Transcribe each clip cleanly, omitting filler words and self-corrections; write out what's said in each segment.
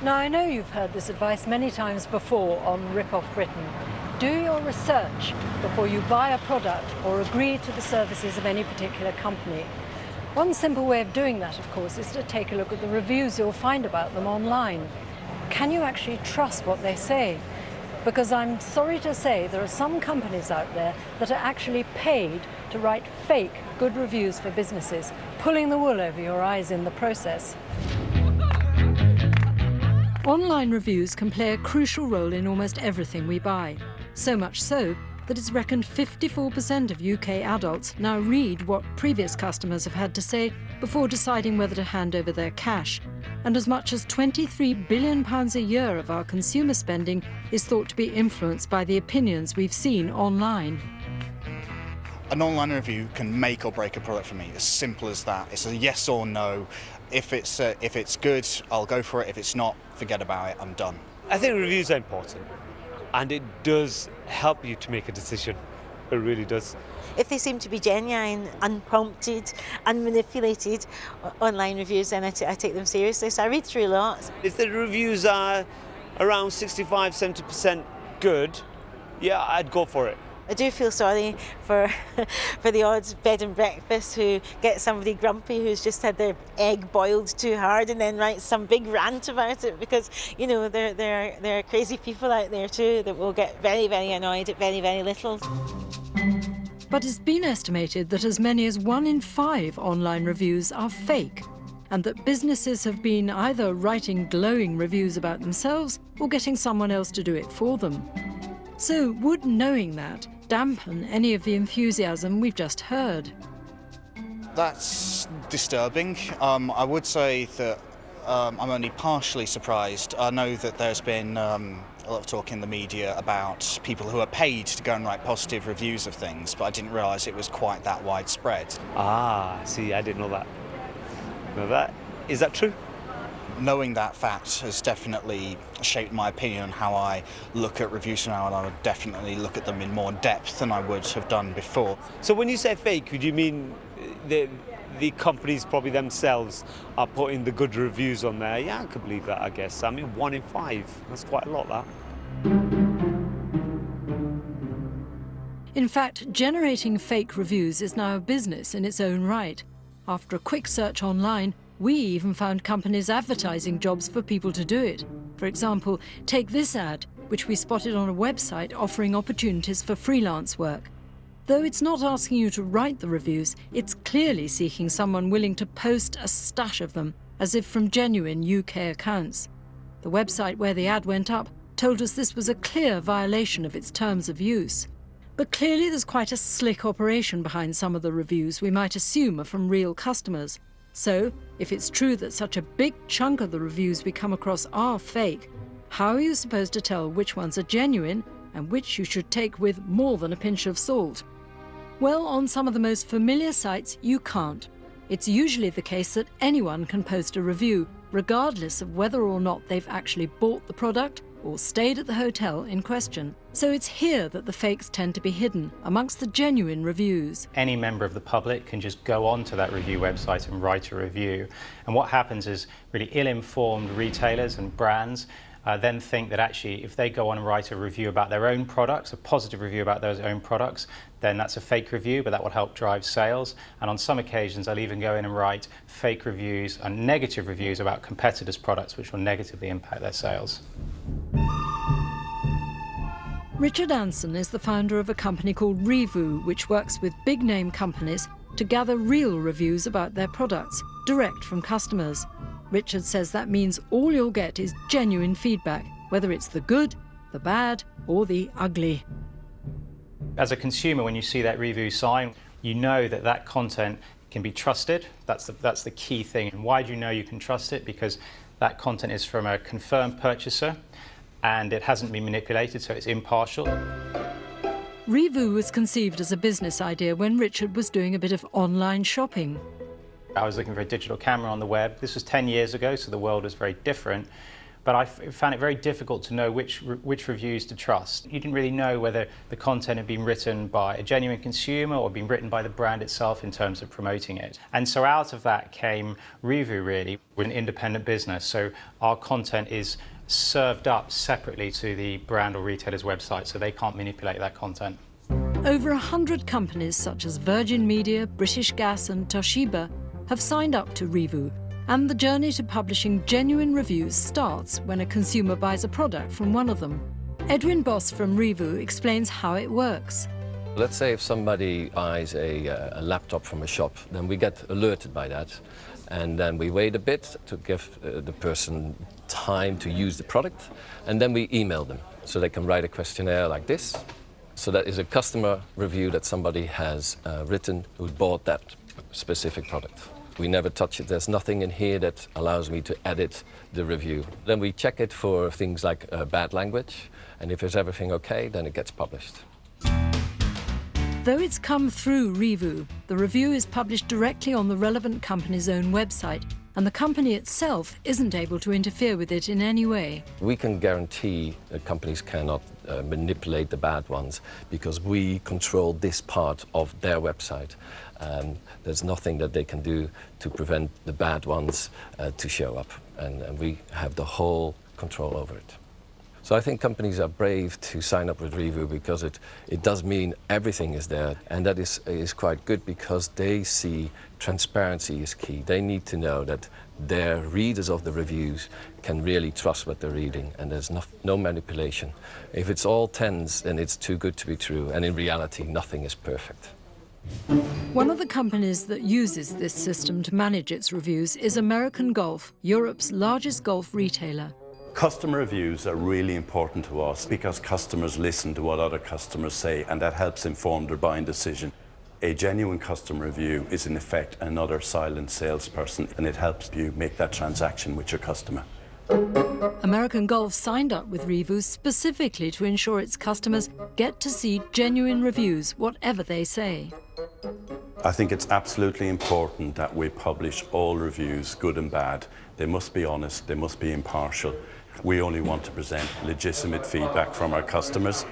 Now, I know you've heard this advice many times before on RipOff Britain. Do your research before you buy a product or agree to the services of any particular company. One simple way of doing that, of course, is to take a look at the reviews you'll find about them online. Can you actually trust what they say? Because I'm sorry to say there are some companies out there that are actually paid to write fake good reviews for businesses, pulling the wool over your eyes in the process. Online reviews can play a crucial role in almost everything we buy. So much so that it's reckoned 54% of UK adults now read what previous customers have had to say before deciding whether to hand over their cash. And as much as £23 billion a year of our consumer spending is thought to be influenced by the opinions we've seen online. An online review can make or break a product for me, as simple as that. It's a yes or no. If it's good, I'll go for it. If it's not, forget about it, I'm done. I think reviews are important, and it does help you to make a decision. It really does. If they seem to be genuine, unprompted, unmanipulated online reviews, then I take them seriously. So I read through lots. If the reviews are around 65–70% good, yeah, I'd go for it. I do feel sorry for the odd bed and breakfast who get somebody grumpy who's just had their egg boiled too hard and then writes some big rant about it, because you know there are crazy people out there too that will get very, very annoyed at very, very little. But it's been estimated that as many as 1 in 5 online reviews are fake, and that businesses have been either writing glowing reviews about themselves or getting someone else to do it for them. So would knowing that dampen any of the enthusiasm we've just heard? That's disturbing. I would say that I'm only partially surprised. I know that there's been a lot of talk in the media about people who are paid to go and write positive reviews of things, but I didn't realise it was quite that widespread. Ah, see, I didn't know that. Is that true? Knowing that fact has definitely shaped my opinion on how I look at reviews now, and I would definitely look at them in more depth than I would have done before. So when you say fake, would you mean the companies probably themselves are putting the good reviews on there? Yeah, I could believe that, I guess. I mean, 1 in 5, that's quite a lot, that. In fact, generating fake reviews is now a business in its own right. After a quick search online, we even found companies advertising jobs for people to do it. For example, take this ad, which we spotted on a website offering opportunities for freelance work. Though it's not asking you to write the reviews, it's clearly seeking someone willing to post a stash of them, as if from genuine UK accounts. The website where the ad went up told us this was a clear violation of its terms of use. But clearly there's quite a slick operation behind some of the reviews we might assume are from real customers. So, if it's true that such a big chunk of the reviews we come across are fake, how are you supposed to tell which ones are genuine and which you should take with more than a pinch of salt? Well, on some of the most familiar sites, you can't. It's usually the case that anyone can post a review, regardless of whether or not they've actually bought the product or stayed at the hotel in question. So it's here that the fakes tend to be hidden, amongst the genuine reviews. Any member of the public can just go onto that review website and write a review. And what happens is really ill-informed retailers and brands then think that actually if they go on and write a review about their own products, a positive review about those own products, then that's a fake review, but that will help drive sales. And on some occasions, they'll even go in and write fake reviews and negative reviews about competitors' products, which will negatively impact their sales. Richard Anson is the founder of a company called Revu, which works with big-name companies to gather real reviews about their products, direct from customers. Richard says that means all you'll get is genuine feedback, whether it's the good, the bad, or the ugly. As a consumer, when you see that review sign, you know that that content can be trusted. That's the key thing. And why do you know you can trust it? Because that content is from a confirmed purchaser, and it hasn't been manipulated, so it's impartial. Revu was conceived as a business idea when Richard was doing a bit of online shopping. I was looking for a digital camera on the web. This was 10 years ago, so the world was very different. But but I found it very difficult to know which reviews to trust. You didn't really know whether the content had been written by a genuine consumer or been written by the brand itself in terms of promoting it. And so out of that came Revu, really. We're an independent business, so our content is served up separately to the brand or retailer's website, so they can't manipulate that content. Over 100 companies such as Virgin Media, British Gas and Toshiba have signed up to Revu, and the journey to publishing genuine reviews starts when a consumer buys a product from one of them. Edwin Boss from Revu explains how it works. Let's say if somebody buys a laptop from a shop, then we get alerted by that, and then we wait a bit to give the person time to use the product, and then we email them so they can write a questionnaire like this. So that is a customer review that somebody has written who bought that specific product. We never touch it. There's nothing in here that allows me to edit the review. Then we check it for things like bad language, and if there's everything okay, then it gets published. Though it's come through Revu, the review is published directly on the relevant company's own website, and the company itself isn't able to interfere with it in any way. We can guarantee that companies cannot manipulate the bad ones because we control this part of their website. There's nothing that they can do to prevent the bad ones to show up, and we have the whole control over it. So I think companies are brave to sign up with Revu because it does mean everything is there, and that is quite good because they see transparency is key. They need to know that their readers of the reviews can really trust what they're reading, and there's no manipulation. If it's all tens, then it's too good to be true, and in reality, nothing is perfect. One of the companies that uses this system to manage its reviews is American Golf, Europe's largest golf retailer. Customer reviews are really important to us because customers listen to what other customers say, and that helps inform their buying decision. A genuine customer review is in effect another silent salesperson, and it helps you make that transaction with your customer. American Golf signed up with Revu specifically to ensure its customers get to see genuine reviews, whatever they say. I think it's absolutely important that we publish all reviews, good and bad. They must be honest, they must be impartial. We only want to present legitimate feedback from our customers.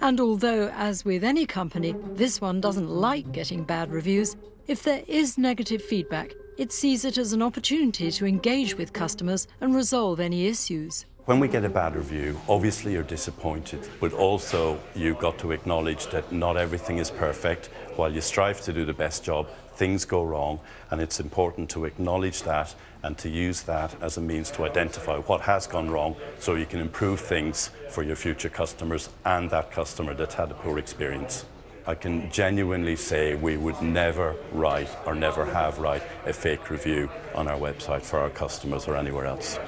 And although, as with any company, this one doesn't like getting bad reviews, if there is negative feedback, it sees it as an opportunity to engage with customers and resolve any issues. When we get a bad review, obviously you're disappointed, but also you've got to acknowledge that not everything is perfect. While you strive to do the best job, things go wrong, and it's important to acknowledge that and to use that as a means to identify what has gone wrong so you can improve things for your future customers and that customer that's had a poor experience. I can genuinely say we would never write or never have write a fake review on our website for our customers or anywhere else.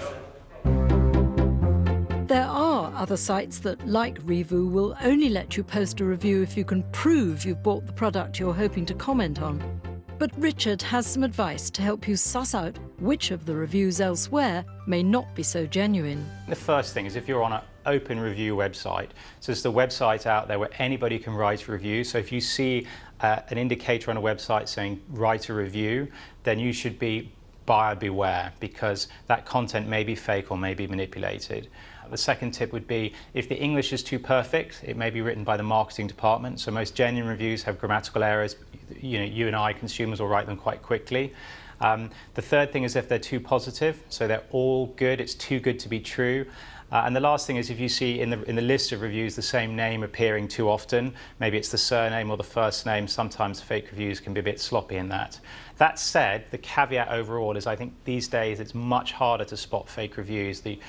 There are other sites that, like Revu, will only let you post a review if you can prove you've bought the product you're hoping to comment on. But Richard has some advice to help you suss out which of the reviews elsewhere may not be so genuine. The first thing is if you're on an open review website, so it's the website out there where anybody can write a review. So if you see an indicator on a website saying write a review, then you should be buyer beware, because that content may be fake or may be manipulated. The second tip would be if the English is too perfect, it may be written by the marketing department. So most genuine reviews have grammatical errors. You and I, consumers, will write them quite quickly. The third thing is if they're too positive, so they're all good, it's too good to be true. And the last thing is if you see in the list of reviews the same name appearing too often, maybe it's the surname or the first name, sometimes fake reviews can be a bit sloppy in that. That said, the caveat overall is I think these days it's much harder to spot fake reviews. The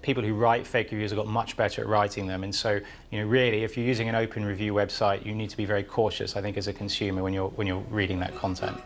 people who write fake reviews have got much better at writing them, and so really if you're using an open review website, you need to be very cautious, I think, as a consumer when you're reading that content.